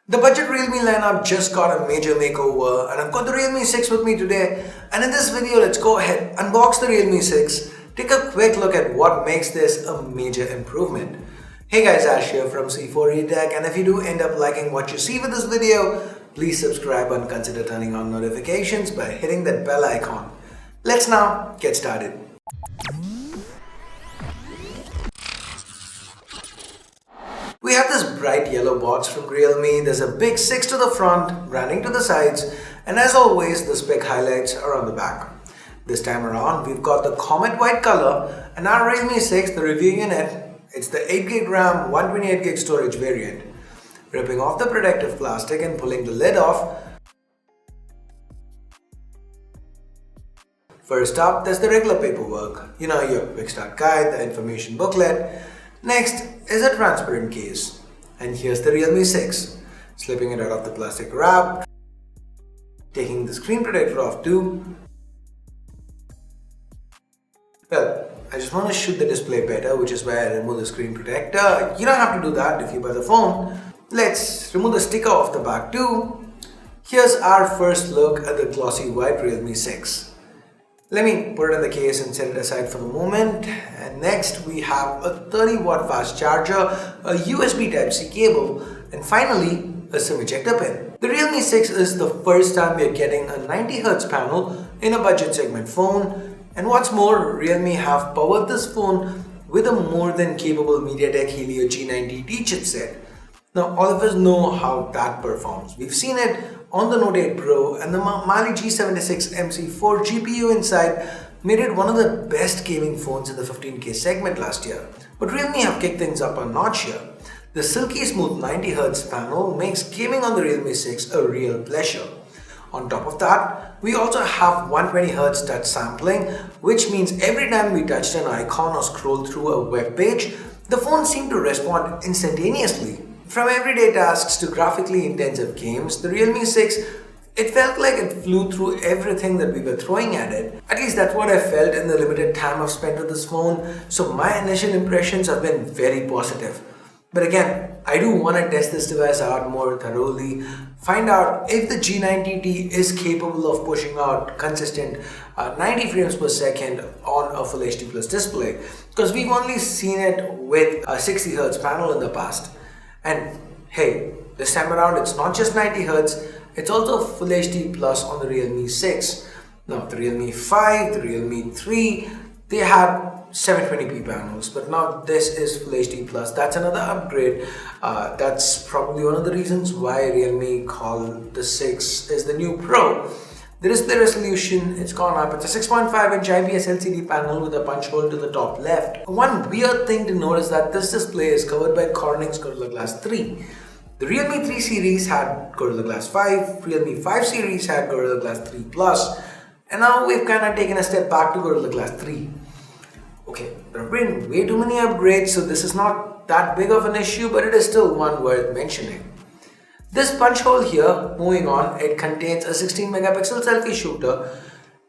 The budget Realme lineup just got a major makeover and I've got the Realme 6 with me today, and in this video let's go ahead, unbox the Realme 6, take a quick look at what makes this a major improvement. Hey guys, Ash here from C4eTech, and if you do end up liking what you see with this video, please subscribe and consider turning on notifications by hitting that bell icon. Let's now get started. We have this bright yellow box from Realme. There's a big 6 to the front, branding to the sides, and as always, the spec highlights are on the back. This time around, we've got the Comet White color, and our Realme 6, the review unit, it's the 8GB RAM, 128GB storage variant. Ripping off the protective plastic and pulling the lid off. First up, there's the regular paperwork. You know, your quick start guide, the information booklet. Next is a transparent case, and here's the Realme 6. Slipping it out of the plastic wrap, taking the screen protector off too. Well, I just want to shoot the display better, which is why I remove the screen protector. You don't have to do that if you buy the phone. Let's remove the sticker off the back too. Here's our first look at the glossy white Realme 6. Let me put it in the case and set it aside for the moment. And next we have a 30-watt fast charger, a USB Type-C cable, and finally a SIM ejector pin. The Realme 6 is the first time we are getting a 90Hz panel in a budget segment phone. And what's more, Realme have powered this phone with a more than capable MediaTek Helio G90T chipset. Now all of us know how that performs. We've seen it on the Note 8 Pro, and the Mali G76 MC4 GPU inside made it one of the best gaming phones in the 15K segment last year. But Realme have kicked things up a notch here. The silky smooth 90Hz panel makes gaming on the Realme 6 a real pleasure. On top of that, we also have 120Hz touch sampling, which means every time we touched an icon or scrolled through a web page, the phone seemed to respond instantaneously. From everyday tasks to graphically intensive games, the Realme 6, it felt like it flew through everything that we were throwing at it. At least that's what I felt in the limited time I've spent with this phone, so my initial impressions have been very positive. But again, I do want to test this device out more thoroughly, find out if the G90T is capable of pushing out consistent 90 frames per second on a Full HD Plus display, because we've only seen it with a 60Hz panel in the past. And hey, this time around it's not just 90Hz, it's also Full HD Plus on the Realme 6. Now the Realme 5, the Realme 3, they had 720p panels, but now this is Full HD Plus. That's another upgrade. That's probably one of the reasons why Realme call the 6 is the new Pro. The display resolution, it's gone up. It's a 6.5-inch IPS LCD panel with a punch hole to the top left. One weird thing to note is that this display is covered by Corning's Gorilla Glass 3. The Realme 3 series had Gorilla Glass 5, Realme 5 series had Gorilla Glass 3 Plus, and now we've kind of taken a step back to Gorilla Glass 3. Okay, there have been way too many upgrades, so this is not that big of an issue, but it is still one worth mentioning. This punch hole here, moving on, it contains a 16 megapixel selfie shooter,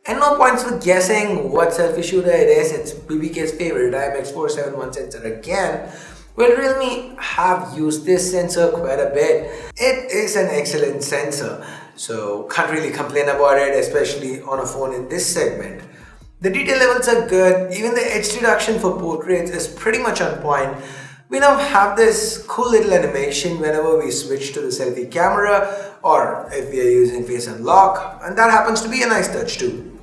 and no points for guessing what selfie shooter it is. It's BBK's favorite IMX471 sensor again. Well, Realme have used this sensor quite a bit. It is an excellent sensor, so can't really complain about it, especially on a phone in this segment. The detail levels are good, even the edge reduction for portraits is pretty much on point. We now have this cool little animation whenever we switch to the selfie camera or if we are using face unlock, and that happens to be a nice touch too.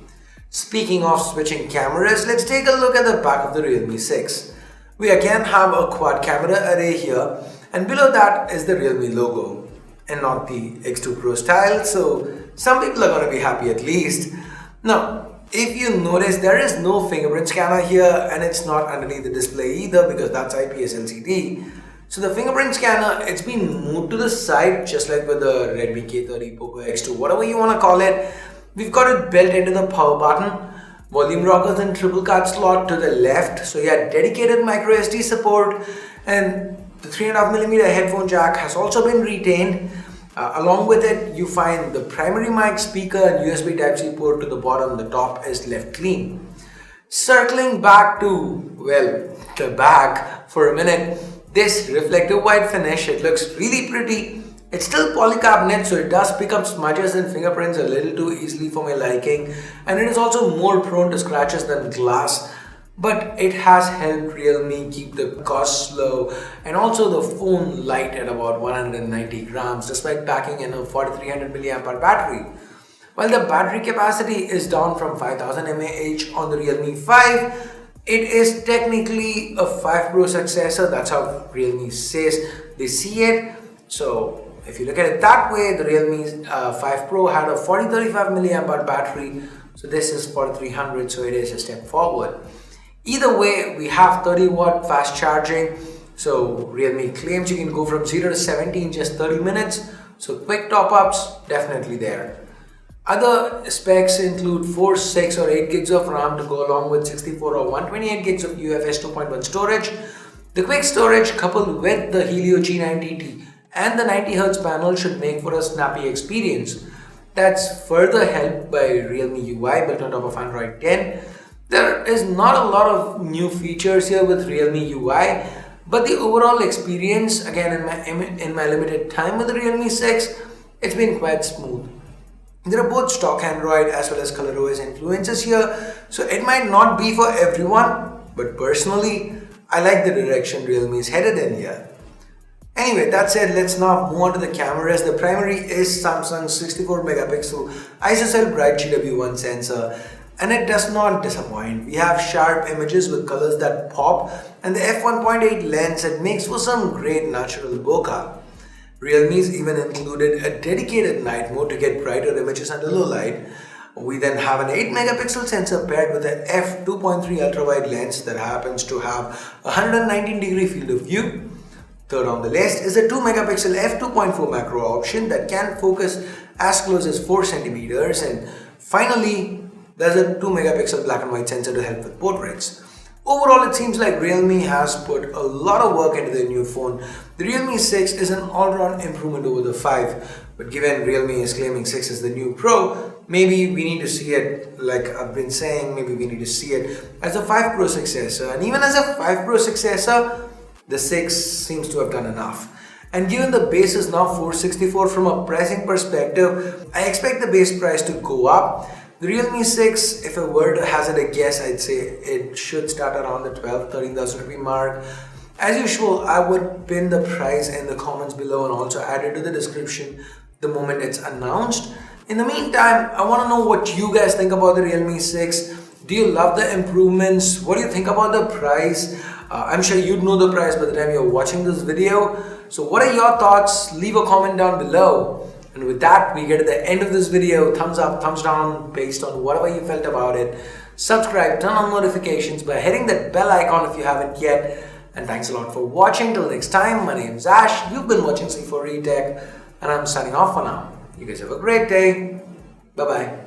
Speaking of switching cameras, let's take a look at the back of the Realme 6. We again have a quad camera array here, and below that is the Realme logo and not the X2 Pro style, so some people are going to be happy at least. Now, if you notice, there is no fingerprint scanner here, and it's not underneath the display either because that's IPS LCD. So the fingerprint scanner, it's been moved to the side just like with the Redmi K30, Poco X2, whatever you want to call it. We've got it built into the power button, volume rockers and triple card slot to the left. So yeah, dedicated micro SD support, and the 3.5mm headphone jack has also been retained. Along with it, you find the primary mic, speaker and USB Type-C port to the bottom. The top is left clean. Circling back to, well, the back for a minute, this reflective white finish, it looks really pretty. It's still polycarbonate, so it does pick up smudges and fingerprints a little too easily for my liking, and it is also more prone to scratches than glass. But it has helped Realme keep the cost low and also the phone light at about 190 grams despite packing in a 4300 mAh battery. While the battery capacity is down from 5000 mAh on the Realme 5, it is technically a 5 Pro successor. That's how Realme says they see it. So if you look at it that way, the Realme 5 Pro had a 4035 mAh battery. So this is 4300, so it is a step forward. Either way, we have 30-watt fast charging. So Realme claims you can go from 0 to 70 in just 30 minutes. So quick top-ups, definitely there. Other specs include 4, 6 or 8 gigs of RAM to go along with 64 or 128 gigs of UFS 2.1 storage. The quick storage coupled with the Helio G90T and the 90Hz panel should make for a snappy experience. That's further helped by Realme UI built on top of Android 10. There is not a lot of new features here with Realme UI, but the overall experience, again in my limited time with the Realme 6, it's been quite smooth. There are both stock Android as well as ColorOS influences here, so it might not be for everyone, but personally, I like the direction Realme is headed in here. Anyway, that said, let's now move on to the cameras. The primary is Samsung's 64 megapixel ISOCELL Bright GW1 sensor, and it does not disappoint. We have sharp images with colors that pop, and the f1.8 lens that makes for some great natural bokeh. Realme's even included a dedicated night mode to get brighter images under low light. We then have an 8 megapixel sensor paired with an f2.3 ultra-wide lens that happens to have a 119 degree field of view. Third on the list is a 2 megapixel f2.4 macro option that can focus as close as 4 centimeters, and finally there's a 2 megapixel black and white sensor to help with portraits. Overall, it seems like Realme has put a lot of work into their new phone. The Realme 6 is an all-round improvement over the 5, but given Realme is claiming 6 is the new Pro, maybe we need to see it, like I've been saying, maybe we need to see it as a 5 Pro successor. And even as a 5 Pro successor, the 6 seems to have done enough. And given the base is now 464 from a pricing perspective, I expect the base price to go up. The Realme 6, if I were to hazard a guess, I'd say it should start around the 12,000-13,000 rupee mark. As usual, I would pin the price in the comments below and also add it to the description the moment it's announced. In the meantime, I want to know what you guys think about the Realme 6. Do you love the improvements? What do you think about the price? I'm sure you'd know the price by the time you're watching this video. So what are your thoughts? Leave a comment down below. And with that, we get to the end of this video. Thumbs up, thumbs down, based on whatever you felt about it. Subscribe, turn on notifications by hitting that bell icon if you haven't yet. And thanks a lot for watching. Till next time, my name is Ash. You've been watching C4E Tech, and I'm signing off for now. You guys have a great day. Bye-bye.